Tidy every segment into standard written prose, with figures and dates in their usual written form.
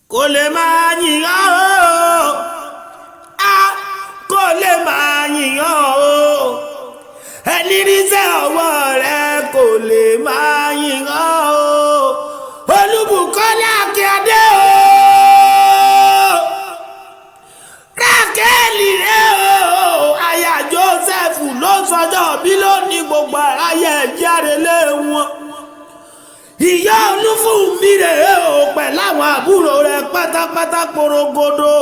kò lè máa yìnyàn o, kò lè máa yìnyàn o, ẹni ríṣẹ́ ọwọ́ rẹ̀ kò lè máa yìnyàn o. Oluwabukola Akíadé o, rákẹ́lì rẹ̀ o, aya Joseph ló sọjọ́ bí lónìí gbogbo aráyé jáde lé wọn. Ìyá Olúfúnmi rẹ̀ o pẹ̀lú àwọn àbúrò rẹ̀ pátápátá porogodo.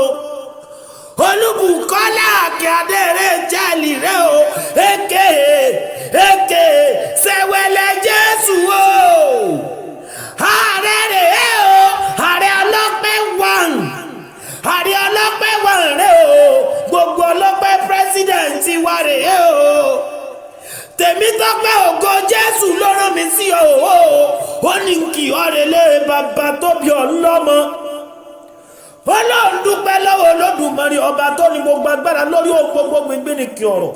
Oluwabukola Akíadé jẹ́lì rẹ̀ o, èké Senwele Jesu o. Ààrẹ rẹ̀ o, ààrẹ Olope one, ààrẹ Olope one rẹ̀ o, gbogbo Olope president wa rẹ̀ o. Tèmítọ́pẹ́ ògo Jésù ló rán mi sí o, ó ní kí ọ̀rẹ́ lé bàbá tó bí ọlọ́mọ. Ọlọ́run dúpẹ́ lọ́wọ́ Olódùmarè ọba tó ní gbogbo agbára lórí gbogbo gbígbé ní kí ọ̀rọ̀.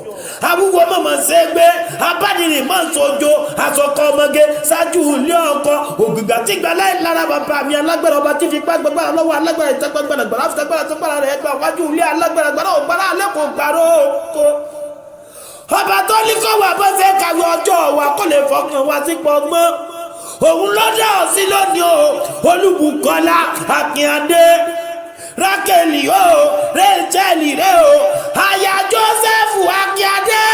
Awúwo mọ̀mọ́ ṣe gbé abánirìn máa ń sojo àsọkọ ọmọge ṣáájú ilé ọkọ ògbìgbà tí gba láì lára bàbá mi alágbára ọba tí fipá gbàgbára lọ́wọ́ alágbára ìtẹ́gbàgbára gbàrà fìtẹ́gbàrà tó gbàrà rẹ̀ gbà wájú ilé alágbára gbàrà ògbàrà alẹ́kọ̀ọ́ gbàrà oko. Ọba tó ní kọ́ wà bó ṣe kàwé ọjọ́ wa kó lè fọkàn wá sí pọ̀gbọ́n. Òun ló dá ọ sí lónìí o, Oluwabukola Akíadé. Rákẹ́lì o, Rẹ́chẹ́lì rẹ̀ o, aya Joseph Akíadé.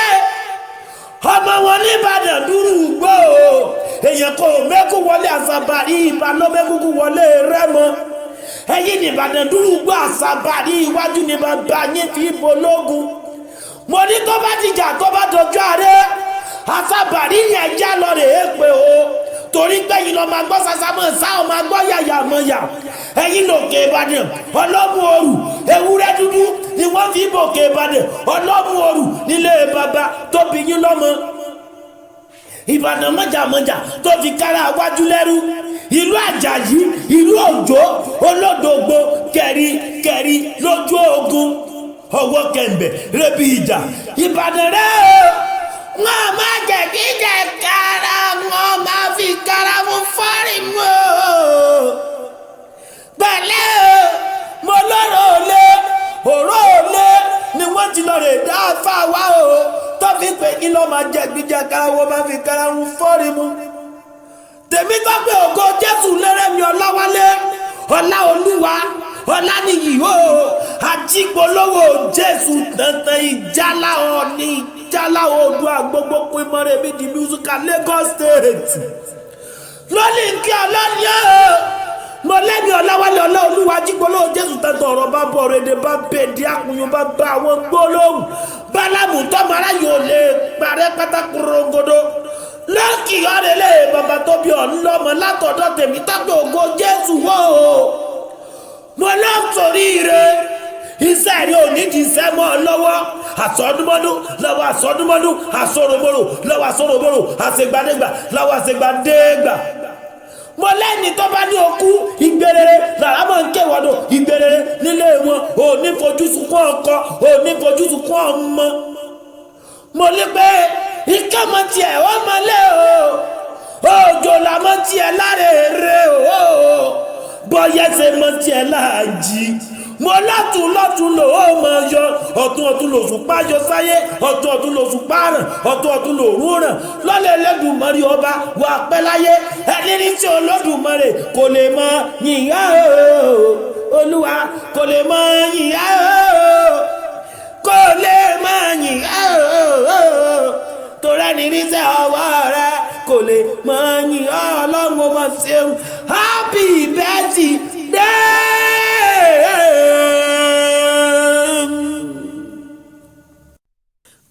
Ọmọ wọn ní Ìbàdàn dúró gbó o. Èèyàn kò mẹ́kù wọlé àṣàbàrí ìbànú mẹ́kùkù wọlé Rẹ́mọ. Ẹ̀yìn ní Ìbàdàn dúró gbó àṣàbàrí iwájú ní bàbá yín fi bológun. Mo ní tó bá ti jà tó bá dojú ààrẹ àṣàbàrí yẹn já lọ rè é pé o. Torí pé yìí lọ máa gbọ́ sàsámọ̀ sáwọn máa gbọ́ yàyà mọ̀yà. Ẹ̀yin lòkè Ìbàdàn ọlọ́mú òrù ewúrẹ́ dúdú ni wọ́n fi bòkè Ìbàdàn ọlọ́mú òrù nílé bàbá tó bí yín lọ́mọ. Ìbàdàn mọ̀jàmọ̀jà tó fi kára wájú lẹ́rú. Ìlú Àjàyí ìlú Òjó olódògbò kẹ̀rí lójú ogun ọwọ́ kẹ̀mbẹ̀ rẹ́bí ìjà. Ìbàdàn rẹ̀ o wọ́n máa jẹ́ kí jẹ́ kára wọ́n máa fi kára mú fọ́rí mú o. Pẹ̀lẹ́ o, mo lọ́rọ̀ olé òró olé ni wọ́n ti lọ rè dá fà wá o. Tó fi pé kí lọ́ máa jẹ́ gbíjẹ́ kára wọ́n máa fi kára mú fọ́rí mú. Tèmítọ́pẹ́ ògo Jésù lẹ́rẹ̀ mi Ọláwálé ọlá Olúwa ọlá nìyí o. Ajipolowojesu dandan ìjálá ọ̀ní ìjálá odò àgbogbo pín mọ́rẹ́ mi di musical Lagos State. Lónìí kí ọlọ́ni o, mo lẹ́ni Ọláwálé ọlá Olúwa Ajipolowojesu dandan ọ̀rọ̀ bá bọ̀ rèdè bá bèdí àkùnyùn bá bá àwọn gbólóhùn. Bálámù tọ́mọ́ra yóò lè parẹ́ pátákó rongodo. Lọ́kì ọ̀rẹ́ lè bàbá tó bí ọ̀nlọ́mọ látọ̀dọ̀ Tèmítọ́pẹ́ ògo Jésù wò ó. Mo lọ sórí rẹ̀ iṣẹ́ rí òní ti ṣẹ́ mọ́ lọ́wọ́. Àsọdúnmọ́dún lọ́wọ́ àsọdúnmọ́dún, àsoròmọ́rò lọ́wọ́ àsoròmọ́rò, àṣegbadégbà lọ́wọ́ àṣegbadégbà. Mo lẹ́ni tó bá ní okú ìgbèrèrè làrá máa ń kéwàdò ìgbèrèrè nílé wọn. Ò ní fojú sunkún ọkọ, ò ní fojú sunkún ọmọ. Mo lé pé ikẹ́ mọ tiẹ̀ ó mọ lé o, òjò làmọ́ tiẹ̀ láre rè o, bọ́yẹ́ ṣe mọ tiẹ̀ láàjì. Mo lọ́tún lò ó mọ yọ, ọ̀tún lòṣùpá yọ sáyé, ọ̀tún lòṣùpá ràn, ọ̀tún lòrùn ràn. Lọ́lẹ̀ Olódùmarè ọba wà pẹ́ láyé. Ẹni ní tí Olódùmarè kò lè mọ yìnyá o, Olúwa kò lè mọ yìnyá o, kò lè mọ yìnyá o. Torí ẹni níṣẹ́ ọwọ́ rẹ kò lè mọ yìnyá Ọlọ́run ọmọ ṣeun. Happy birthday.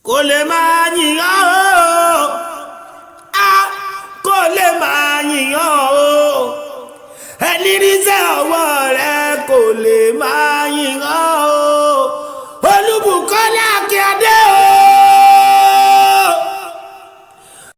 Kò lè máa yìnyàn o, kò lè máa yìnyàn o, ẹni ríṣẹ́ ọwọ́ rẹ̀ kò lè máa yìnyàn o.